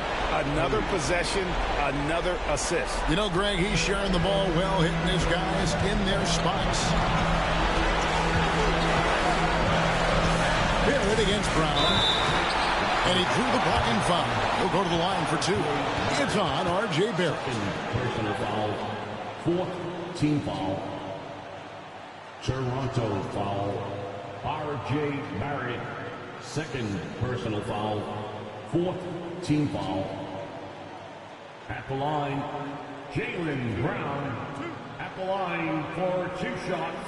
Another possession, another assist. You know, Greg, he's sharing the ball well, hitting his guys in their spots. Barrett against Brown. And he drew the blocking foul. He'll go to the line for 2. It's on R.J. Barrett. Personal foul. 4th team foul. Toronto foul. R.J. Barrett. 2nd personal foul. 4th team foul. At the line, Jaylen Brown. At the line for 2 shots.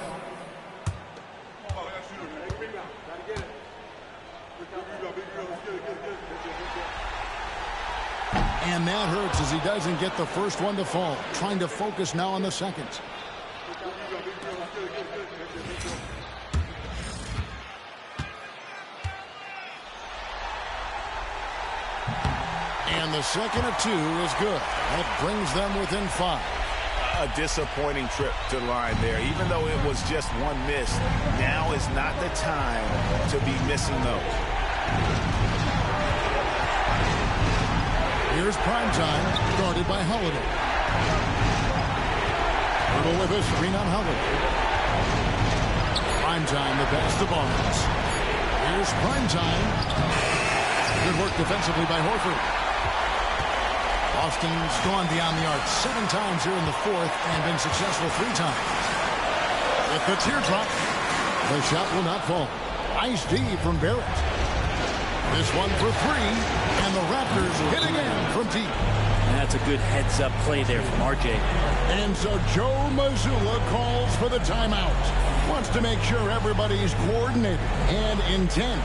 And that hurts as he doesn't get the first one to fall. Trying to focus now on the second. And the second of 2 is good. That brings them within 5. A disappointing trip to the line there. Even though it was just one miss, now is not the time to be missing those. Here's Primetime, guarded by Holiday. Hurdle with a screen on Holiday. Primetime, the pass to Barnes. Here's Primetime. Good work defensively by Horford. Boston's gone beyond the arc 7 times here in the fourth and been successful 3 times. With the teardrop, the shot will not fall. Nice D from Barrett. This one for 3, and the Raptors hit again from deep. And that's a good heads-up play there from RJ. And so Joe Mazzulla calls for the timeout. Wants to make sure everybody's coordinated and intent.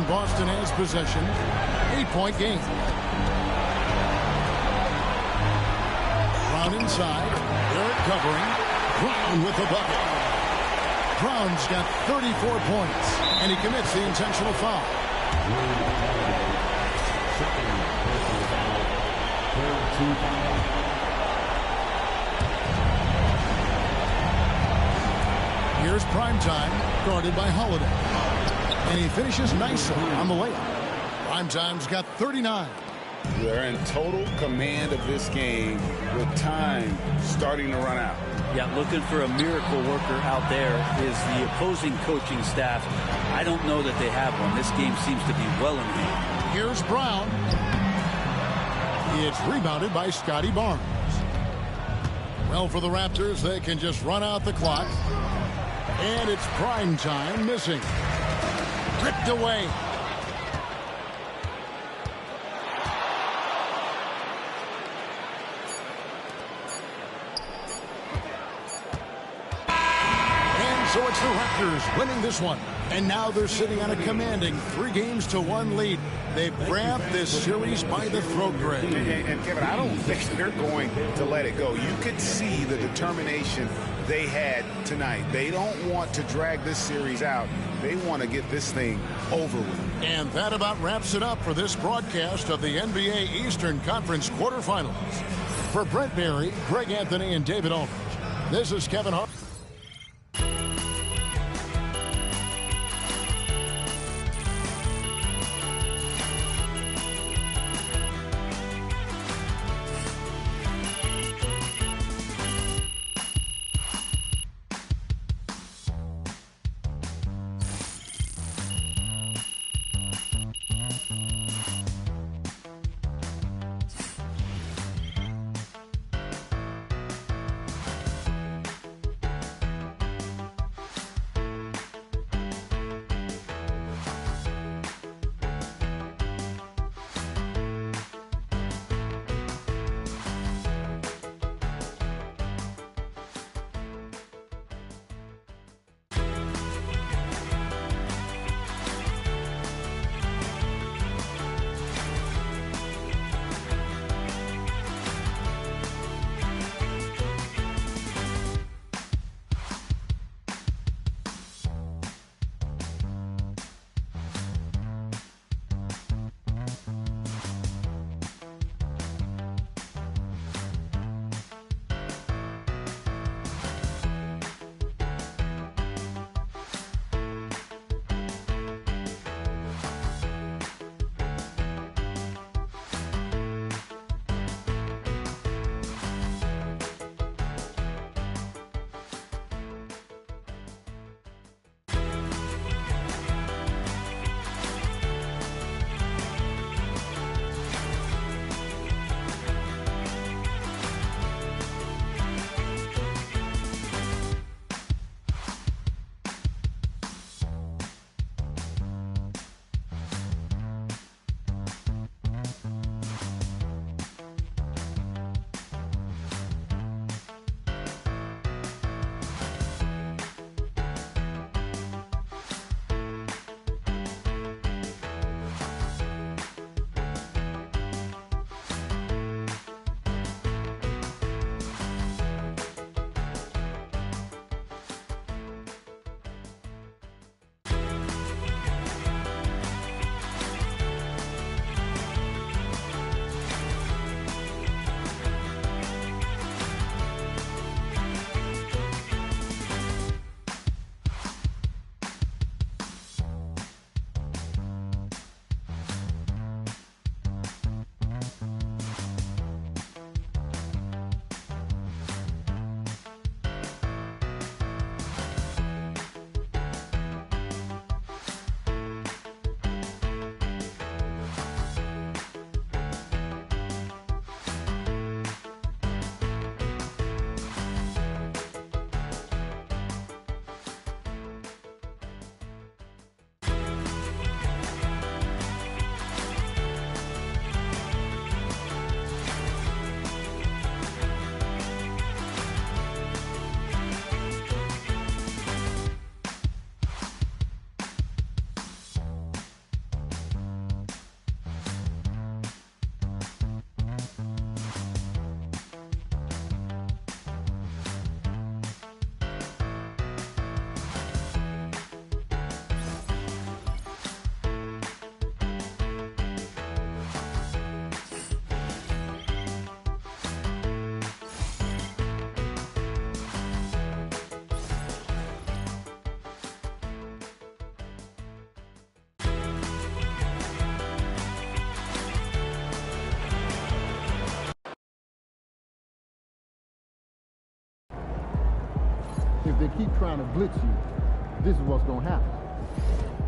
Boston has possession. 8-point game. Brown inside. Barrett covering. Brown with the bucket. Brown's got 34 points, and he commits the intentional foul. Here's Primetime, guarded by Holiday. And he finishes nicely on the layup. Primetime's got 39. They're in total command of this game with time starting to run out. Yeah, looking for a miracle worker out there is the opposing coaching staff. I don't know that they have one. This game seems to be well in hand. Here's Brown. It's rebounded by Scotty Barnes. Well, for the Raptors, they can just run out the clock. And it's Primetime missing. Ripped away. And so it's the Raptors winning this one. And now they're sitting on a commanding 3-1 lead. They've grabbed this series by the throat, Greg. And Kevin, I don't think they're going to let it go. You could see the determination they had tonight. They don't want to drag this series out. They want to get this thing over with. And that about wraps it up for this broadcast of the NBA Eastern Conference quarterfinals. For Brent Berry, Greg Anthony, and David Aldridge, this is Kevin Hart. If they keep trying to blitz you, this is what's going to happen.